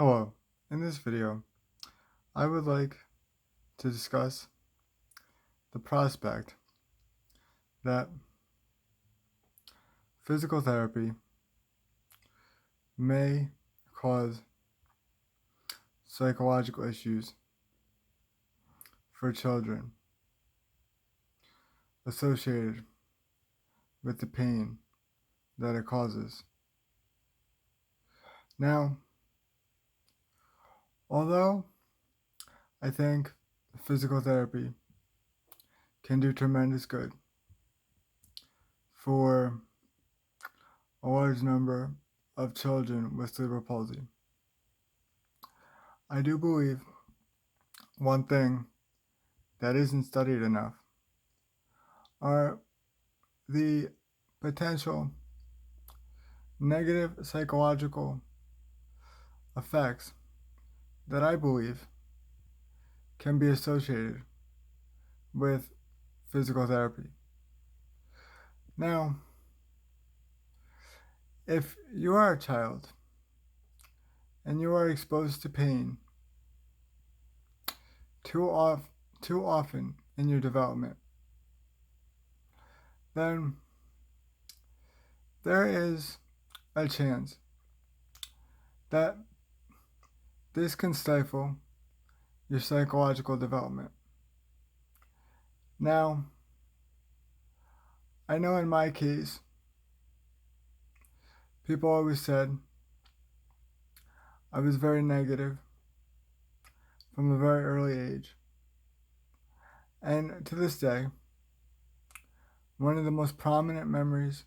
Hello, in this video, I would like to discuss the prospect that physical therapy may cause psychological issues for children associated with the pain that it causes. Now, although I think physical therapy can do tremendous good for a large number of children with cerebral palsy, I do believe one thing that isn't studied enough are the potential negative psychological effects that I believe can be associated with physical therapy. Now, if you are a child and you are exposed to pain too often in your development, then there is a chance that this can stifle your psychological development. Now, I know in my case, people always said I was very negative from a very early age. And to this day, one of the most prominent memories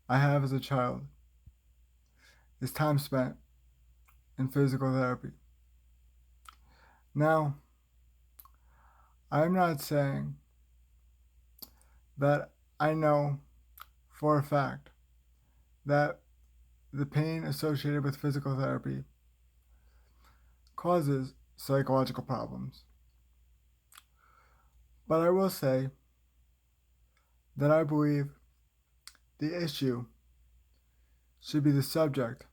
I have as a child is time spent in physical therapy. Now, I'm not saying that I know for a fact that the pain associated with physical therapy causes psychological problems. But I will say that I believe the issue should be the subject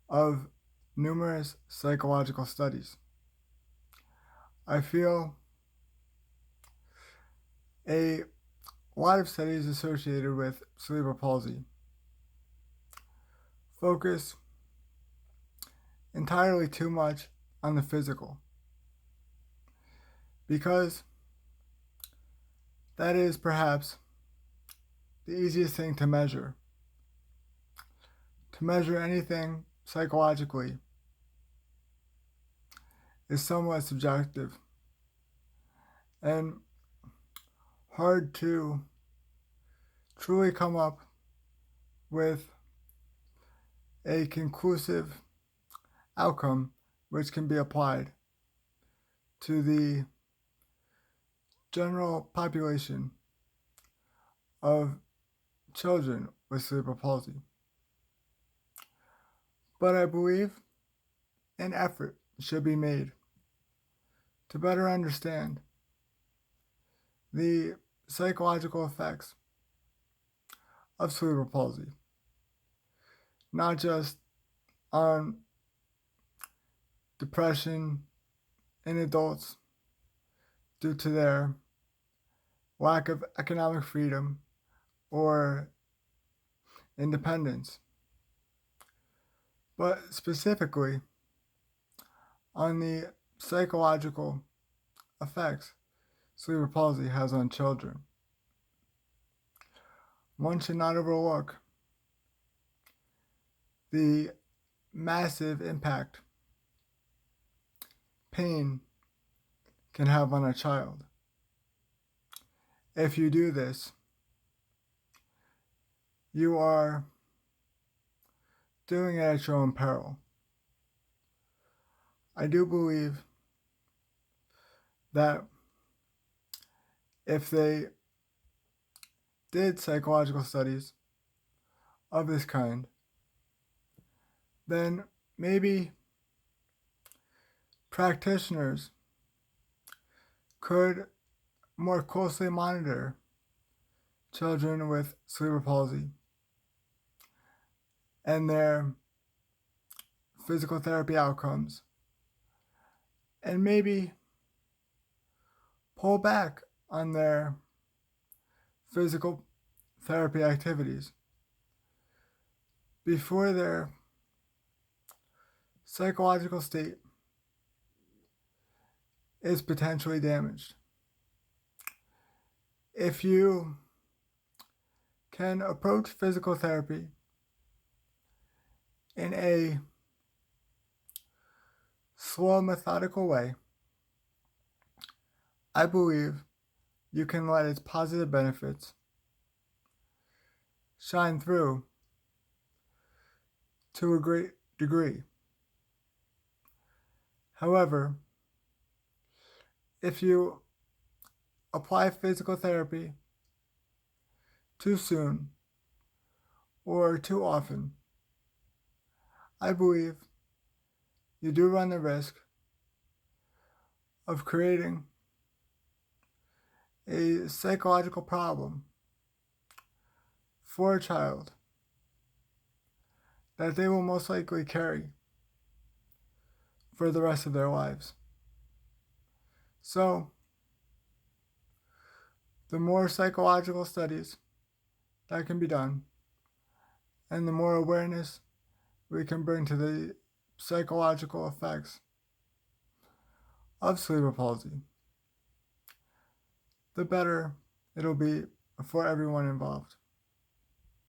of numerous psychological studies. I feel a lot of studies associated with cerebral palsy focus entirely too much on the physical, because that is perhaps the easiest thing to measure. To measure anything psychologically is somewhat subjective and hard to truly come up with a conclusive outcome which can be applied to the general population of children with cerebral palsy. But I believe an effort should be made to better understand the psychological effects of cerebral palsy, not just on depression in adults due to their lack of economic freedom or independence, but specifically on the psychological effects cerebral palsy has on children. One should not overlook the massive impact pain can have on a child. If you do this, you are doing it at your own peril. I do believe that if they did psychological studies of this kind, then maybe practitioners could more closely monitor children with cerebral palsy and their physical therapy outcomes and maybe pull back on their physical therapy activities before their psychological state is potentially damaged. If you can approach physical therapy in a slow, methodical way, I believe you can let its positive benefits shine through to a great degree. However, if you apply physical therapy too soon or too often, I believe you do run the risk of creating a psychological problem for a child that they will most likely carry for the rest of their lives. So, the more psychological studies that can be done, and the more awareness we can bring to the psychological effects of cerebral palsy, the better it'll be for everyone involved.